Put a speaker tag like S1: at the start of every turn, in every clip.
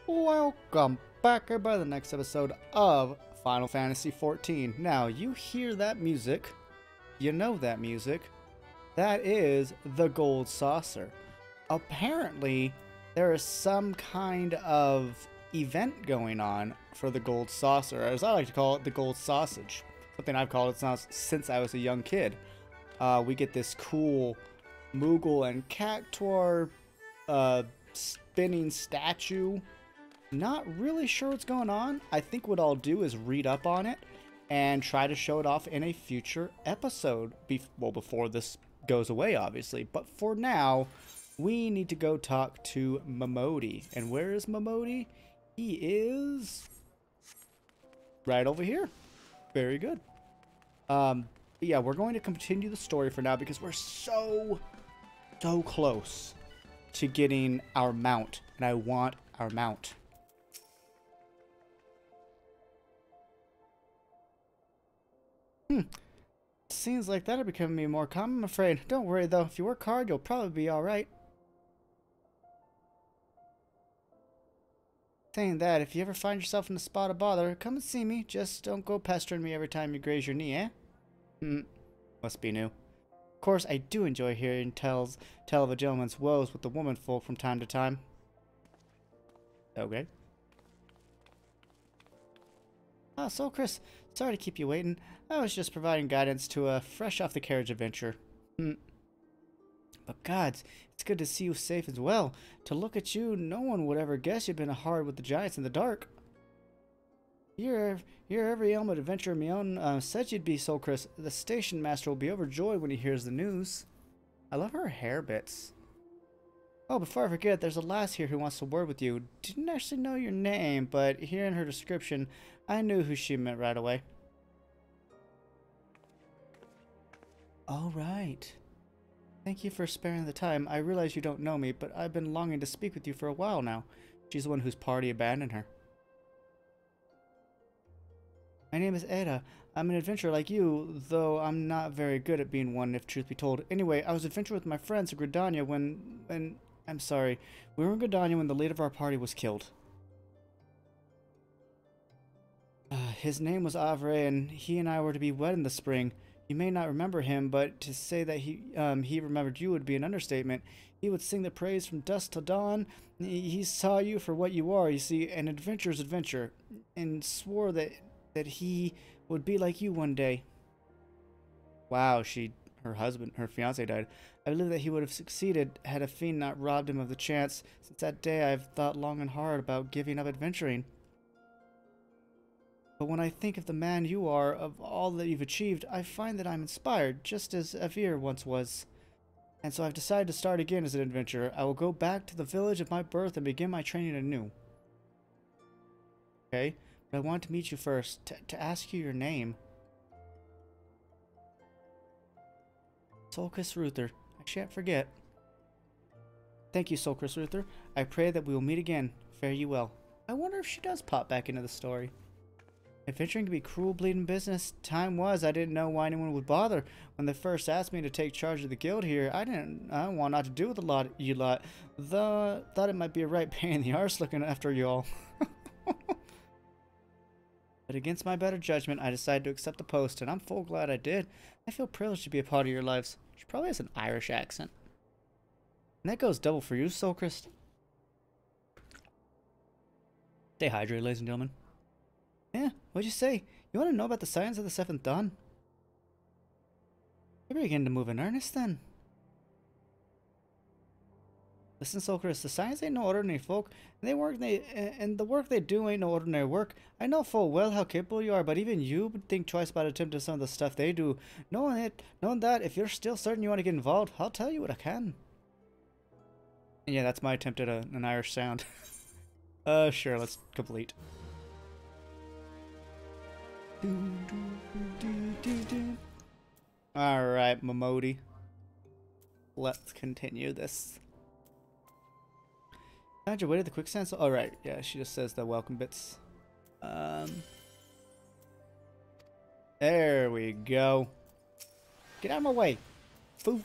S1: Welcome back, everybody, to the next episode of Final Fantasy XIV. Now, you hear that music, you know that music. That is the Gold Saucer. Apparently, there is some kind of event going on for the Gold Saucer, as I like to call it, the Gold Sausage. Something I've called it since I was a young kid. We get this cool Moogle and Cactuar spinning statue. Not really sure what's going on. I think what I'll do is read up on it and try to show it off in a future episode. Before this goes away, obviously. But for now, we need to go talk to Momodi. And where is Momodi? He is right over here. Very good. Yeah, we're going to continue the story for now because we're so close to getting our mount. And I want our mount. Seems like that'll become more common, I'm afraid. Don't worry, though. If you work hard, you'll probably be alright. Saying that, if you ever find yourself in a spot of bother, come and see me. Just don't go pestering me every time you graze your knee, eh? Must be new. Of course, I do enjoy hearing tell of a gentleman's woes with the womenfolk from time to time. Okay. Ah, Soulkrist. Sorry to keep you waiting. I was just providing guidance to a fresh-off-the-carriage adventure. But gods, it's good to see you safe as well. To look at you, no one would ever guess you've been hard with the giants in the dark. You're every element adventurer of my own said you'd be, Soulkrist. The station master will be overjoyed when he hears the news. I love her hair bits. Oh, before I forget, there's a lass here who wants to word with you. Didn't actually know your name, but hearing her description, I knew who she meant right away. All right. Thank you for sparing the time. I realize you don't know me, but I've been longing to speak with you for a while now. She's the one whose party abandoned her. My name is Ada. I'm an adventurer like you, though I'm not very good at being one, if truth be told. Anyway, I was adventuring with my friends in Gridania when... I'm sorry. We were in Gridania when the leader of our party was killed. His name was Eorzea, and he and I were to be wed in the spring. You may not remember him, but to say that he remembered you would be an understatement. He would sing the praise from dusk till dawn. He saw you for what you are, you see, an adventurer's adventure, and swore that he would be like you one day. Wow, her fiance died. I believe that he would have succeeded had a fiend not robbed him of the chance. Since that day, I've thought long and hard about giving up adventuring. But when I think of the man you are, of all that you've achieved, I find that I'm inspired, just as Avir once was. And so I've decided to start again as an adventurer. I will go back to the village of my birth and begin my training anew. Okay, but I want to meet you first, to ask you your name. Soulkrist Ruther. I shan't forget. Thank you, Soulkrist Ruther. I pray that we will meet again. Fare you well. I wonder if she does pop back into the story. Adventuring can be cruel, bleeding business. Time was, I didn't know why anyone would bother. When they first asked me to take charge of the guild here, I want not to do with you lot. Though, thought it might be a right pain in the arse looking after you all. But against my better judgment, I decided to accept the post, and I'm full glad I did. I feel privileged to be a part of your lives. She probably has an Irish accent. And that goes double for you, Soulkrist. Stay hydrated, ladies and gentlemen. Yeah, what'd you say? You want to know about the Scions of the Seventh Dawn? You're beginning to move in earnest, then. Listen, Soulkrist, the Scions ain't no ordinary folk, and the work they do ain't no ordinary work. I know full well how capable you are, but even you would think twice about attempting some of the stuff they do. Knowing that, if you're still certain you want to get involved, I'll tell you what I can. And yeah, that's my attempt at an Irish sound. Sure, let's complete. Alright, Momodi. Let's continue this. Found your way to the quicksand. So, alright, yeah, she just says the welcome bits. There we go. Get out of my way. Foo.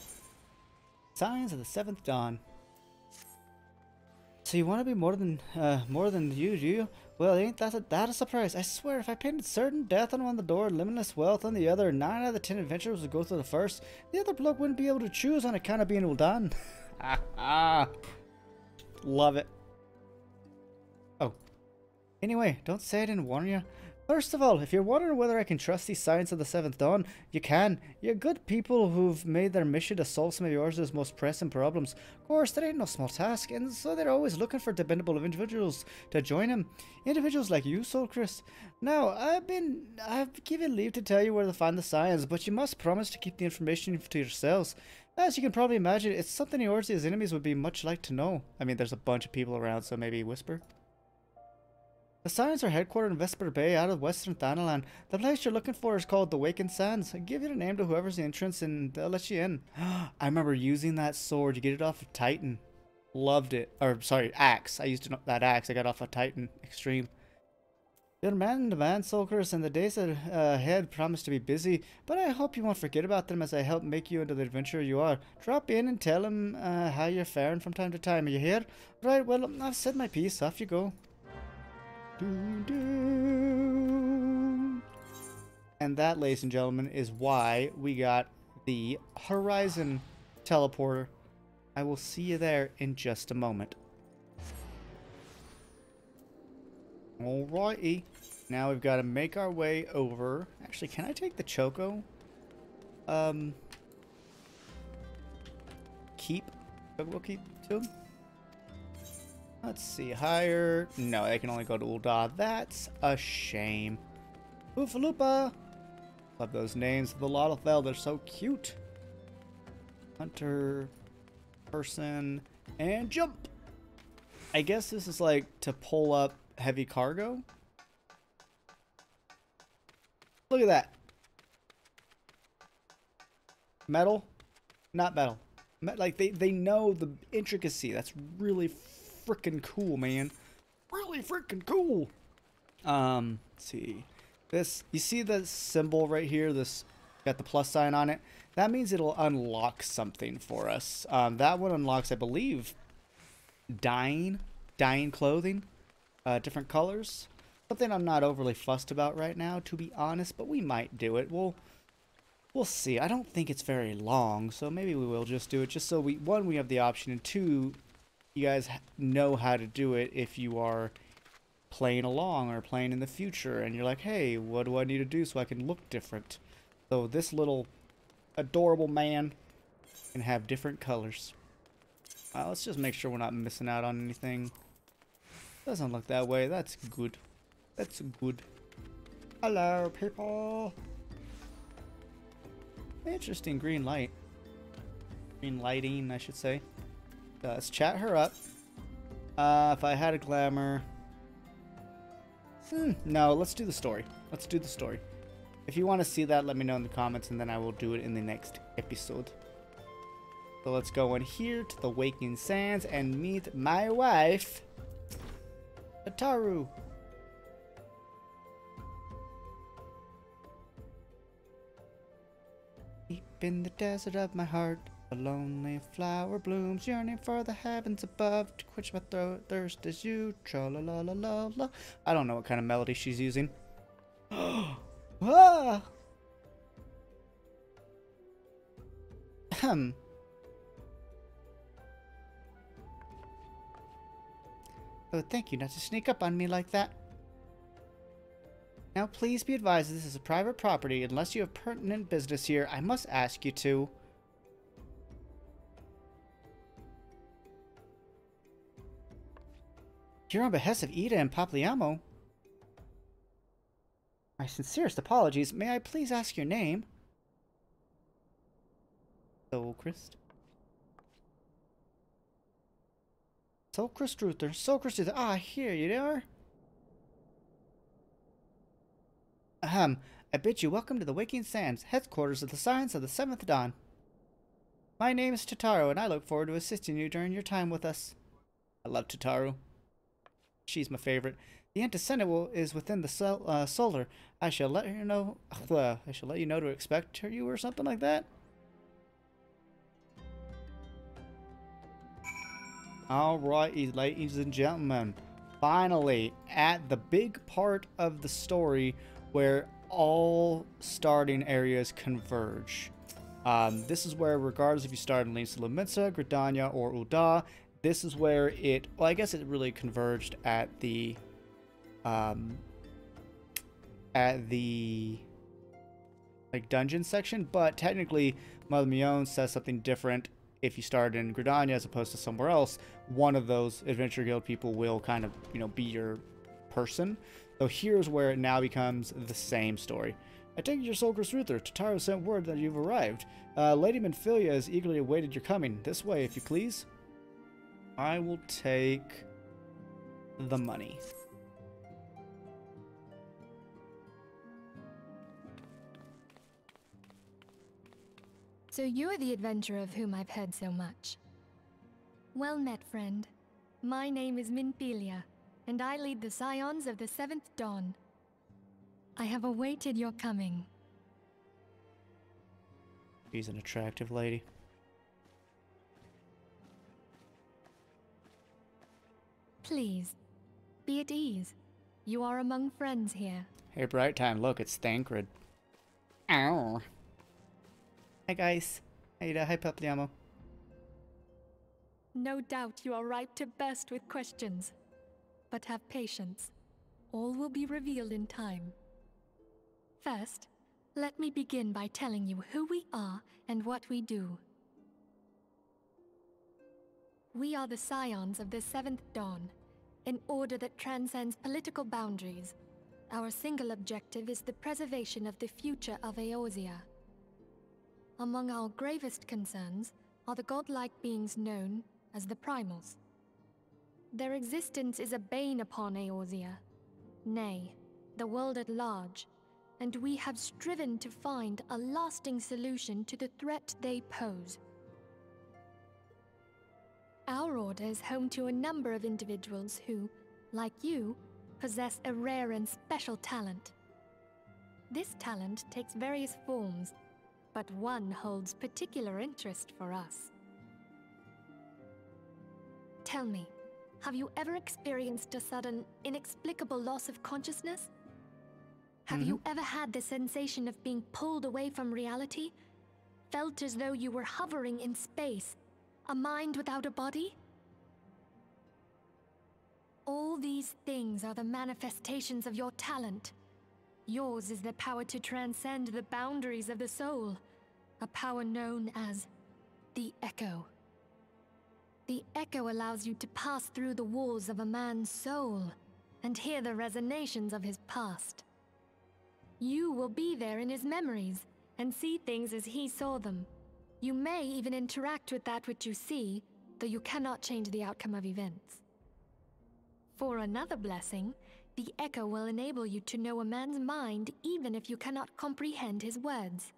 S1: Signs of the Seventh Dawn. So you want to be more than you, do you? Well, ain't that a surprise? I swear, if I painted certain death on one the door, limitless wealth on the other, 9 out of the 10 adventurers would go through the first. The other bloke wouldn't be able to choose on account of being Ul'dan. Love it. Oh. Anyway, don't say I didn't warn you. First of all, if you're wondering whether I can trust these Scions of the Seventh Dawn, you can. You're good people who've made their mission to solve some of Eorzea's most pressing problems. Of course, that ain't no small task, and so they're always looking for dependable individuals to join them. Individuals like you, Soulkrist. Now, I've given leave to tell you where to find the Scions, but you must promise to keep the information to yourselves. As you can probably imagine, it's something Eorzea's enemies would be much like to know. I mean, there's a bunch of people around, so maybe whisper. The Scions are headquartered in Vesper Bay out of western Thanalan. The place you're looking for is called the Wakened Sands. Give your name to whoever's the entrance and they'll let you in. I remember using that sword. You get it off of Titan. Loved it. Or, sorry, axe. I used that axe I got off of Titan. Extreme. You're man in demand, Soulkrist, and the days ahead promise to be busy, but I hope you won't forget about them as I help make you into the adventurer you are. Drop in and tell them how you're faring from time to time. Are you here? Right, well, I've said my piece. Off you go. And that, ladies and gentlemen, is why we got the Horizon teleporter. I will see you there in just a moment. Alrighty. Now we've got to make our way over. Actually, can I take the Choco? Keep. We'll keep to him. Let's see, higher. No, they can only go to Ul'dah. That's a shame. Oofaloopa. Love those names. The Lalafell, they're so cute. Hunter, person, and jump. I guess this is like to pull up heavy cargo. Look at that. Metal? Not metal. Like they know the intricacy. That's really freaking cool, man. Really freaking cool. Let's see. This, you see the symbol right here? This got the plus sign on it. That means it'll unlock something for us. That one unlocks, I believe, dyeing clothing, different colors. Something I'm not overly fussed about right now, to be honest, but we might do it. We'll see. I don't think it's very long, so maybe we will just do it, just so we have the option, and two, you guys know how to do it if you are playing along or playing in the future and you're like, hey, what do I need to do so I can look different? So this little adorable man can have different colors. Let's just make sure we're not missing out on anything. Doesn't look that way. That's good. That's good. Hello, people. Interesting green light. Green lighting, I should say. Let's chat her up. If I had a glamour... no, let's do the story. Let's do the story. If you want to see that, let me know in the comments, and then I will do it in the next episode. So let's go in here to the Waking Sands and meet my wife, Ataru. Deep in the desert of my heart, a lonely flower blooms, yearning for the heavens above to quench my thirst as you tra-la-la-la-la-la. I don't know what kind of melody she's using. Ah! Oh, thank you not to sneak up on me like that. Now please be advised this is a private property. Unless you have pertinent business here, I must ask you to... You're on behest of Ida and Papliamo. My sincerest apologies. May I please ask your name? Soulkrist. Soulkrist Ruther. Soulkrist Ruther. Ah, here you are. I bid you welcome to the Waking Sands, headquarters of the Scions of the Seventh Dawn. My name is Totaro, and I look forward to assisting you during your time with us. I love Totaro. She's my favorite. The antecedent is within the solar. I shall let her know. I shall let you know to expect you or something like that. All right, ladies and gentlemen, finally at the big part of the story where all starting areas converge. This is where, regardless if you start in Lisa Lomitsa, Gridania, or Ul'dah, this is where it, well, I guess it really converged at the like dungeon section, but technically Mother Mion says something different. If you start in Gridania as opposed to somewhere else, one of those Adventure Guild people will kind of, be your person. So here's where it now becomes the same story. I take it your Soulkrist Ruther. Tataru sent word that you've arrived. Lady Menphilia has eagerly awaited your coming. This way, if you please. I will take the money.
S2: So you're the adventurer of whom I've heard so much. Well met, friend. My name is Menphilia, and I lead the Scions of the Seventh Dawn. I have awaited your coming.
S1: She's an attractive lady.
S2: Please, be at ease. You are among friends here.
S1: Hey, Bright Time, look, it's Thancred. Ow. Hi, guys. Hi, Papliamo.
S2: No doubt you are ripe to burst with questions. But have patience. All will be revealed in time. First, let me begin by telling you who we are and what we do. We are the Scions of the Seventh Dawn, an order that transcends political boundaries. Our single objective is the preservation of the future of Eorzea. Among our gravest concerns are the godlike beings known as the Primals. Their existence is a bane upon Eorzea, nay, the world at large, and we have striven to find a lasting solution to the threat they pose. Our order is home to a number of individuals who, like you, possess a rare and special talent. This talent takes various forms, but one holds particular interest for us. Tell me, have you ever experienced a sudden, inexplicable loss of consciousness? Have you ever had the sensation of being pulled away from reality? Felt as though you were hovering in space, a mind without a body? All these things are the manifestations of your talent. Yours is the power to transcend the boundaries of the soul, a power known as the Echo. The Echo allows you to pass through the walls of a man's soul and hear the resonations of his past. You will be there in his memories and see things as he saw them. You may even interact with that which you see, though you cannot change the outcome of events. For another blessing, the Echo will enable you to know a man's mind even if you cannot comprehend his words.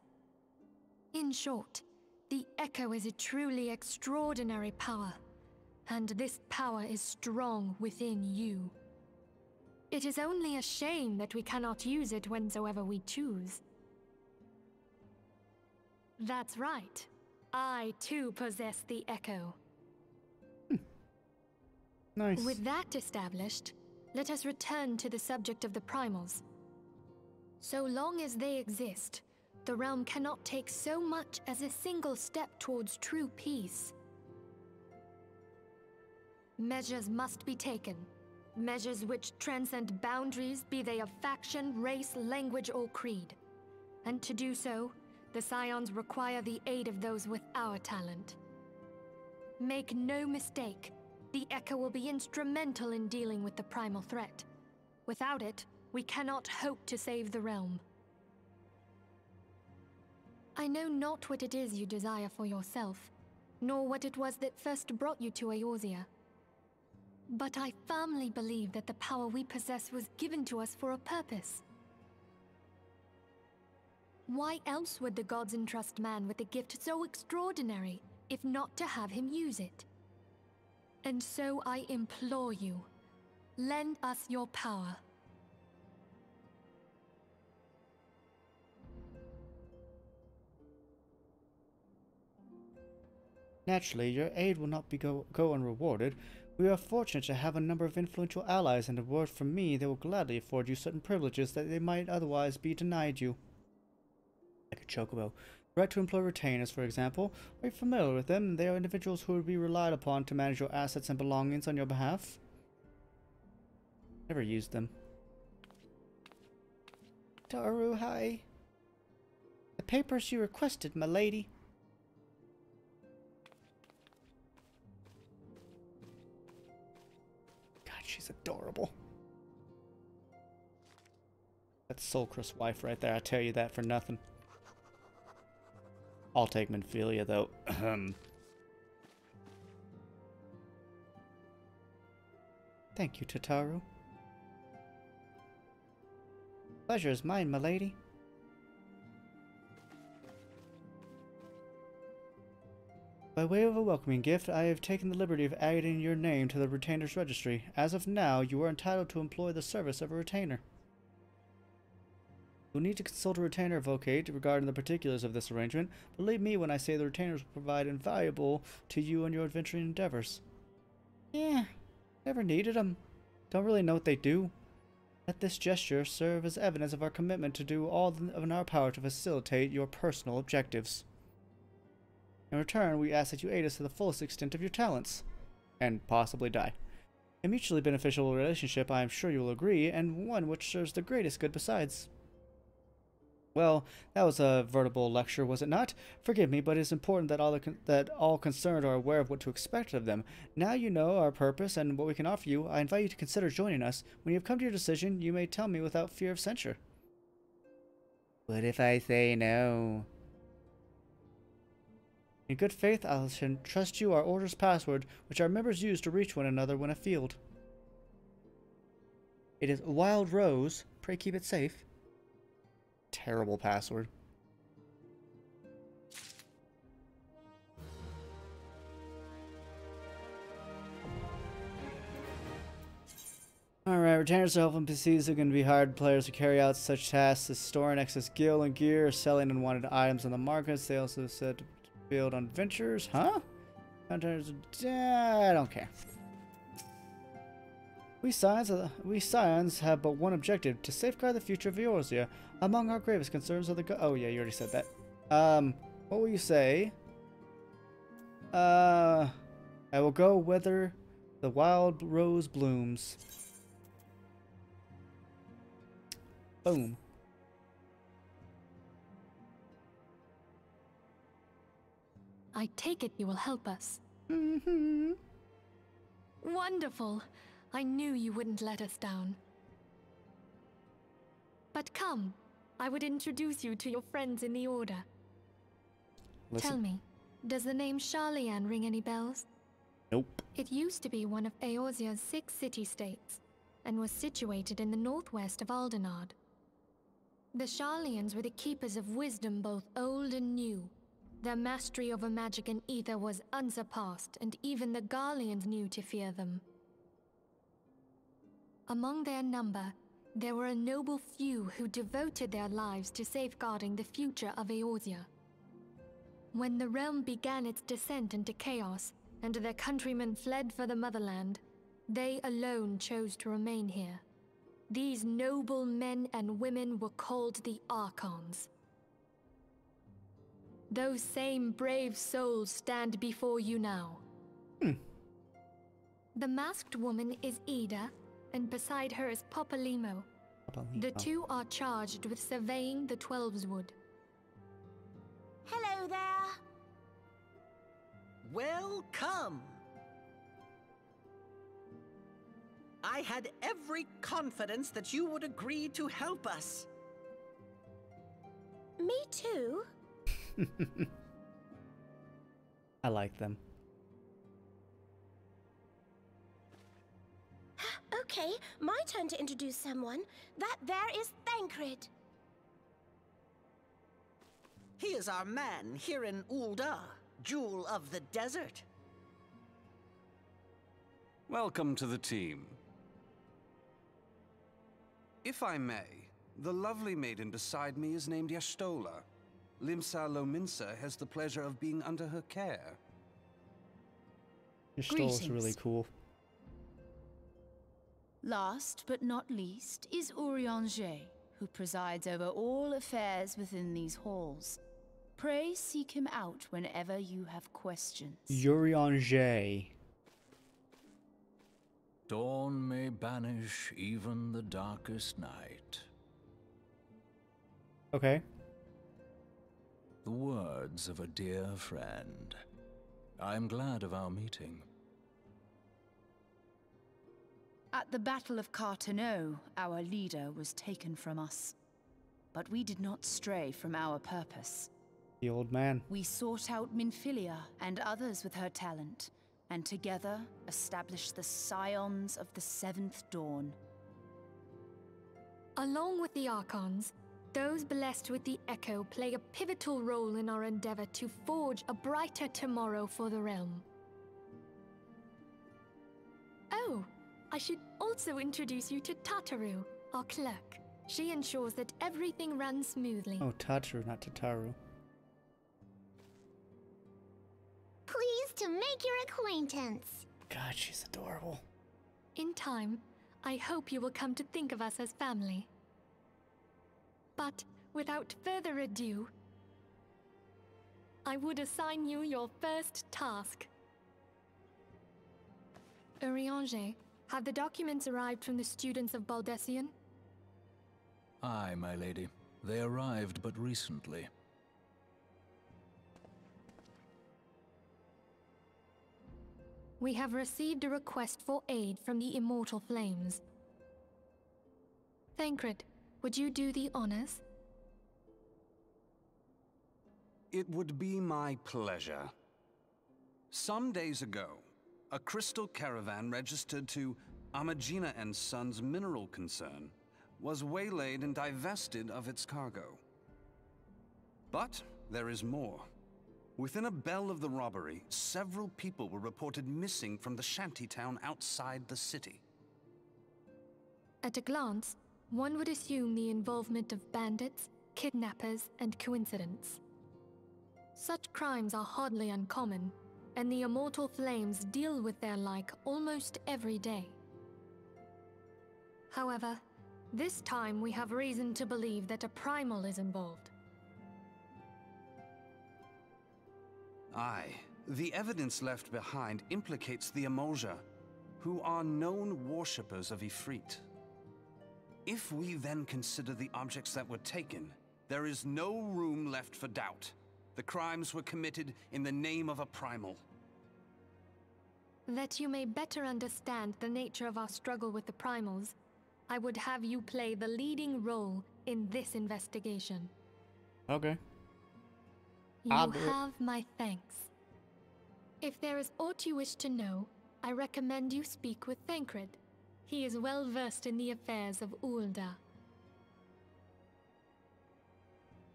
S2: In short, the Echo is a truly extraordinary power, and this power is strong within you. It is only a shame that we cannot use it whensoever we choose. That's right. I too possess the Echo.
S1: Nice.
S2: With that established, let us return to the subject of the Primals. So long as they exist, the realm cannot take so much as a single step towards true peace. Measures must be taken. Measures which transcend boundaries, be they of faction, race, language, or creed. And to do so, the Scions require the aid of those with our talent. Make no mistake, the Echo will be instrumental in dealing with the primal threat. Without it, we cannot hope to save the realm. I know not what it is you desire for yourself, nor what it was that first brought you to Eorzea. But I firmly believe that the power we possess was given to us for a purpose. Why else would the gods entrust man with a gift so extraordinary, if not to have him use it? And so I implore you, lend us your power.
S1: Naturally, your aid will not go unrewarded. We are fortunate to have a number of influential allies, and a word from me, they will gladly afford you certain privileges that they might otherwise be denied you. Like a chocobo. Right to employ retainers, for example. Are you familiar with them? They are individuals who would be relied upon to manage your assets and belongings on your behalf. Never used them. Taru, hi. The papers you requested, my lady. God, she's adorable. That's Soulkrist's wife right there, I tell you that for nothing. I'll take Minfilia, though. Thank you, Tataru. Pleasure is mine, my lady. By way of a welcoming gift, I have taken the liberty of adding your name to the retainer's registry. As of now, you are entitled to employ the service of a retainer. You'll need to consult a retainer advocate regarding the particulars of this arrangement. Believe me when I say the retainers will provide invaluable to you on your adventuring endeavors. Yeah, never needed them. Don't really know what they do. Let this gesture serve as evidence of our commitment to do all in our power to facilitate your personal objectives. In return, we ask that you aid us to the fullest extent of your talents. And possibly die. A mutually beneficial relationship, I am sure you will agree, and one which serves the greatest good besides. Well, that was a veritable lecture, was it not? Forgive me, but it is important that all concerned are aware of what to expect of them. Now you know our purpose and what we can offer you. I invite you to consider joining us. When you have come to your decision, you may tell me without fear of censure. What if I say no? In good faith, I shall trust you our order's password, which our members use to reach one another when afield. It is Wild Rose. Pray keep it safe. Terrible password. Alright, retainers to help NPCs are going to be hired players to carry out such tasks as storing excess gil and gear, selling unwanted items on the markets. They also said to build on ventures. Huh? I don't care. We Scions have but one objective, to safeguard the future of Eorzea. Among our gravest concerns are the oh yeah, you already said that. What will you say? I will go whether the wild rose blooms. Boom.
S2: I take it you will help us.
S1: Mm-hmm.
S2: Wonderful! I knew you wouldn't let us down. But come, I would introduce you to your friends in the Order.
S1: Listen.
S2: Tell me, does the name Sharlayan ring any bells?
S1: Nope.
S2: It used to be one of Eorzea's 6 city-states, and was situated in the northwest of Aldenard. The Sharlayans were the keepers of wisdom both old and new. Their mastery over magic and ether was unsurpassed, and even the Garleans knew to fear them. Among their number, there were a noble few who devoted their lives to safeguarding the future of Eorzea. When the realm began its descent into chaos, and their countrymen fled for the motherland, they alone chose to remain here. These noble men and women were called the Archons. Those same brave souls stand before you now. The masked woman is Ida, and beside her is Popalimo. The two are charged with surveying the Twelveswood.
S3: Hello there.
S4: Welcome. I had every confidence that you would agree to help us.
S3: Me too.
S1: I like them.
S3: Okay, my turn to introduce someone. That there is Thancred.
S4: He is our man here in Ul'dah, Jewel of the Desert.
S5: Welcome to the team. If I may, the lovely maiden beside me is named Y'shtola. Limsa Lominsa has the pleasure of being under her care.
S1: Your stole is really
S6: Greetings.
S1: cool.
S6: Last but not least is Eorzea, who presides over all affairs within these halls. Pray seek him out whenever you have questions.
S1: Eorzea.
S7: Dawn may banish even the darkest night.
S1: Okay.
S7: The words of a dear friend. I am glad of our meeting.
S6: At the Battle of Carteneau, our leader was taken from us. But we did not stray from our purpose.
S1: The old man.
S6: We sought out Minfilia and others with her talent, and together established the Scions of the Seventh Dawn.
S2: Along with the Archons, those blessed with the Echo play a pivotal role in our endeavor to forge a brighter tomorrow for the realm. Oh, I should also introduce you to Tataru, our clerk. She ensures that everything runs smoothly.
S1: Oh, Tataru, not Tataru.
S3: Pleased to make your acquaintance.
S1: God, she's adorable.
S2: In time, I hope you will come to think of us as family. But without further ado, I would assign you your first task. Eorzea, have the documents arrived from the students of Baldessian?
S7: Aye, my lady. They arrived but recently.
S2: We have received a request for aid from the Immortal Flames. Thancred, would you do the honors?
S5: It would be my pleasure. Some days ago, a crystal caravan registered to Amagina and Sons mineral concern was waylaid and divested of its cargo. But there is more. Within a bell of the robbery, several people were reported missing from the shantytown outside the city.
S2: At a glance, one would assume the involvement of bandits, kidnappers, and coincidence. Such crimes are hardly uncommon, and the Immortal Flames deal with their like almost every day. However, this time we have reason to believe that a primal is involved.
S5: Aye, the evidence left behind implicates the Eorzea, who are known worshippers of Ifrit. If we then consider the objects that were taken, there is no room left for doubt. The crimes were committed in the name of a primal.
S2: That you may better understand the nature of our struggle with the primals, I would have you play the leading role in this investigation.
S1: Okay.
S2: You have my thanks. If there is aught you wish to know, I recommend you speak with Thancred. He is well versed in the affairs of Ul'dah.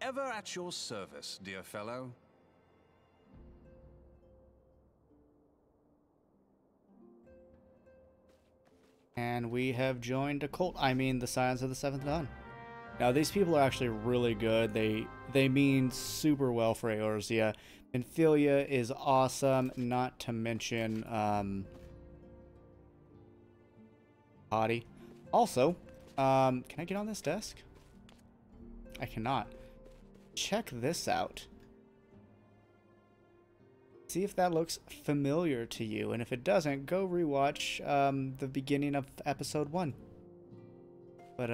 S5: Ever at your service, dear fellow.
S1: And we have joined a cult. I mean, the Scions of the Seventh Dawn. Now, these people are actually really good. They mean super well for Eorzea. Minfilia is awesome, not to mention, Hottie. Also, can I get on this desk? I cannot. Check this out. See if that looks familiar to you, and if it doesn't, go rewatch the beginning of episode 1. But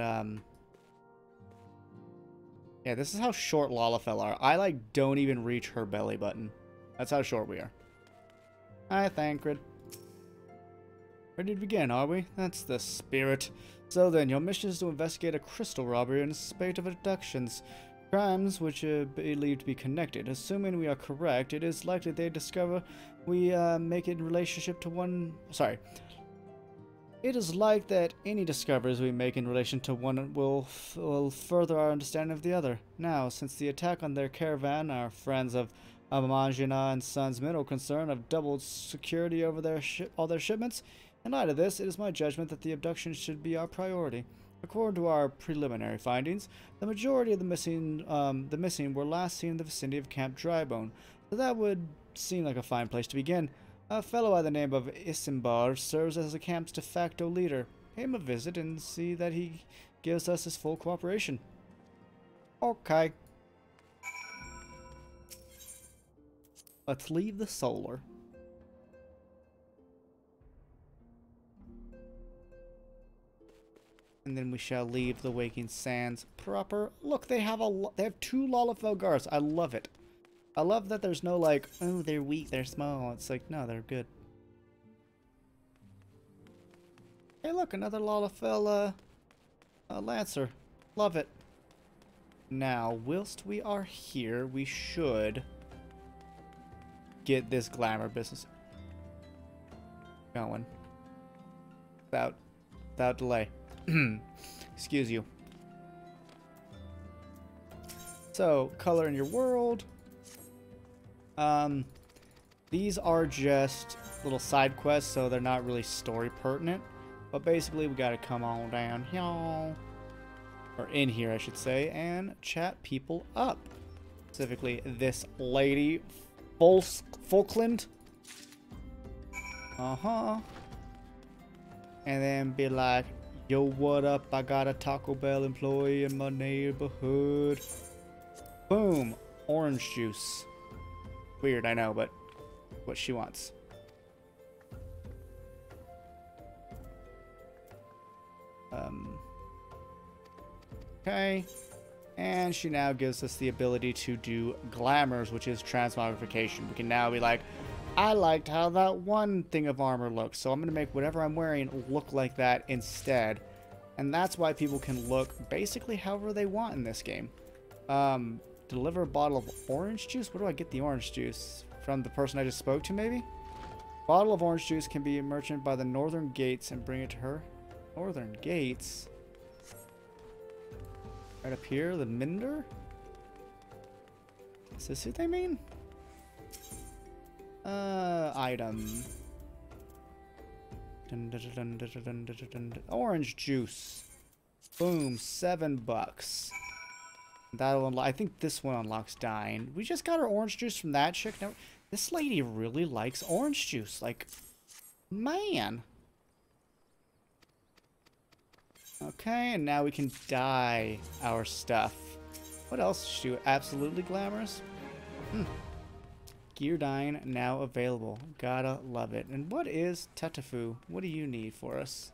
S1: yeah, this is how short Lalafell are. I like don't even reach her belly button. That's how short we are. Hi, Thancred. Ready to begin, are we? That's the spirit. So then, your mission is to investigate a crystal robbery and a spate of abductions. Crimes which are believed to be connected. Assuming we are correct, it is likely they discover we make it in relationship to one... Sorry. It is like that any discoveries we make in relation to one will further our understanding of the other. Now, since the attack on their caravan, our friends of Amagina and Sons Mineral Concern have doubled security over all their shipments, in light of this, it is my judgment that the abduction should be our priority. According to our preliminary findings, the majority of the missing were last seen in the vicinity of Camp Drybone, so that would seem like a fine place to begin. A fellow by the name of Isimbar serves as the camp's de facto leader. Pay him a visit and see that he gives us his full cooperation. Okay. Let's leave the solar. And then we shall leave the Waking Sands proper. Look, they have two Lalafell guards. I love it. I love that there's no like, oh, they're weak, they're small. It's like, no, they're good. Hey, look, another Lalafell Lancer. Love it. Now, whilst we are here, we should get this glamour business going. Without delay. Excuse you. So, color in your world. These are just little side quests, so they're not really story pertinent. But basically, we gotta come on down here, or in here, I should say, and chat people up. Specifically, this lady, Falkland. And then be like, yo, what up? I got a Taco Bell employee in my neighborhood. Boom. Orange juice. Weird, I know, but what she wants. Okay. And she now gives us the ability to do glamours, which is transmogrification. We can now be like, I liked how that one thing of armor looks, so I'm going to make whatever I'm wearing look like that instead. And that's why people can look basically however they want in this game. Deliver a bottle of orange juice? Where do I get the orange juice? From the person I just spoke to, maybe? Bottle of orange juice can be a merchant by the northern gates and bring it to her. Northern gates? Right up here, the Minder? Is this what they mean? Item. Orange juice. Boom, $7. That'll unlock. I think this one unlocks dying. We just got our orange juice from that chick. Now, this lady really likes orange juice. Like, man. Okay, and now we can dye our stuff. What else should we do? Absolutely glamorous. Gear dyeing now available. Gotta love it. And what is Tetafu? What do you need for us?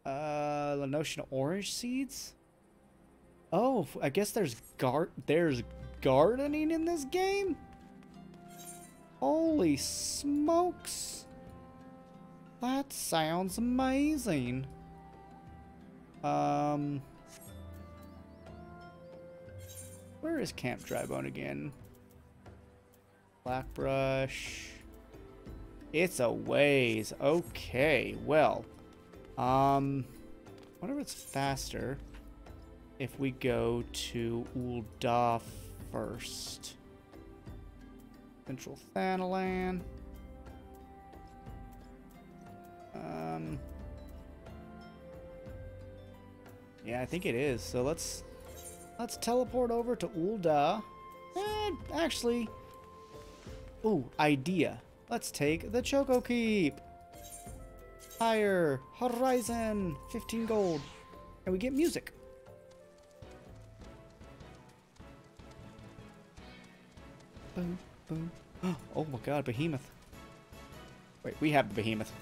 S1: The notion of orange seeds? Oh, I guess there's gardening in this game? Holy smokes. That sounds amazing. Where is Camp Drybone again? Blackbrush. It's a ways. Okay, well. Wonder if it's faster if we go to Ul'dah first. Central Thanalan. Yeah, I think it is. So let's teleport over to Ul'dah. And actually, ooh, idea. Let's take the Choco Keep. Higher Horizon, 15 gold, and we get music. Boom, boom. Oh my God, Behemoth. Wait, we have the Behemoth.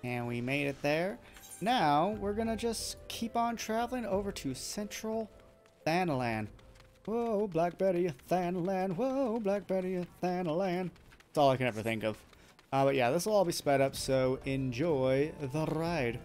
S1: And we made it there. Now, we're gonna just keep on traveling over to Central Thanalan. Whoa, Black Betty, Thanalan. Whoa, Black Betty, Thanalan. That's all I can ever think of. But yeah, this will all be sped up, so enjoy the ride.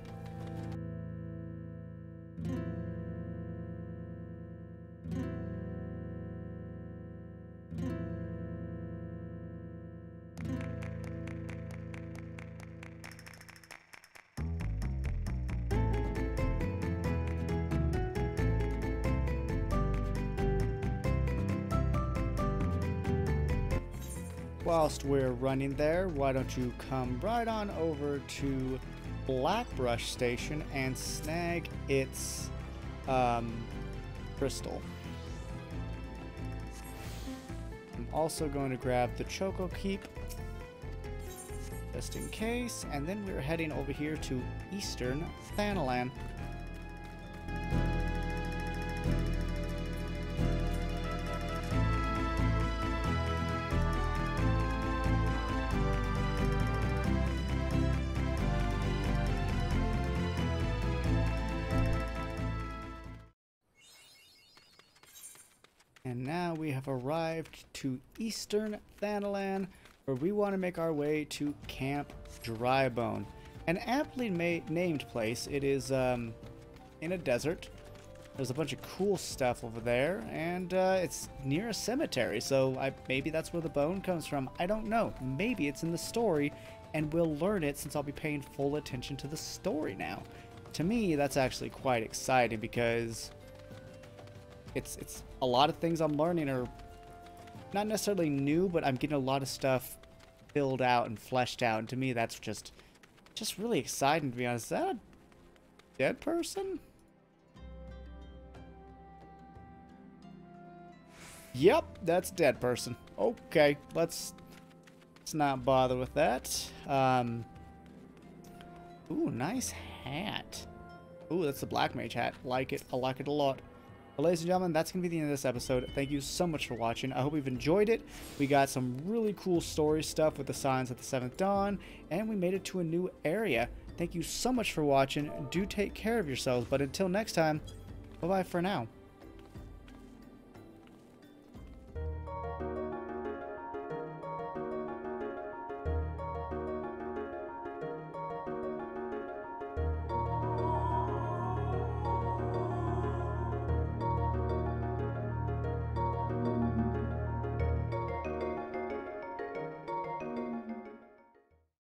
S1: Whilst we're running there, why don't you come right on over to Blackbrush Station and snag its crystal. I'm also going to grab the Choco Keep just in case, and then we're heading over here to Eastern Thanalan. And now we have arrived to Eastern Thanalan, where we want to make our way to Camp Drybone. An aptly named place. It is in a desert. There's a bunch of cool stuff over there, and it's near a cemetery, so maybe that's where the bone comes from. I don't know. Maybe it's in the story, and we'll learn it since I'll be paying full attention to the story now. To me, that's actually quite exciting because it's a lot of things I'm learning are not necessarily new, but I'm getting a lot of stuff filled out and fleshed out, and to me that's just really exciting, to be honest. Is that a dead person? Yep, that's a dead person. Okay, let's not bother with that. Ooh, nice hat. Ooh, that's the Black Mage hat. Like it. I like it a lot. Well, ladies and gentlemen, that's going to be the end of this episode. Thank you so much for watching. I hope you've enjoyed it. We got some really cool story stuff with the Signs of the Seventh Dawn, and we made it to a new area. Thank you so much for watching. Do take care of yourselves, but until next time, bye-bye for now.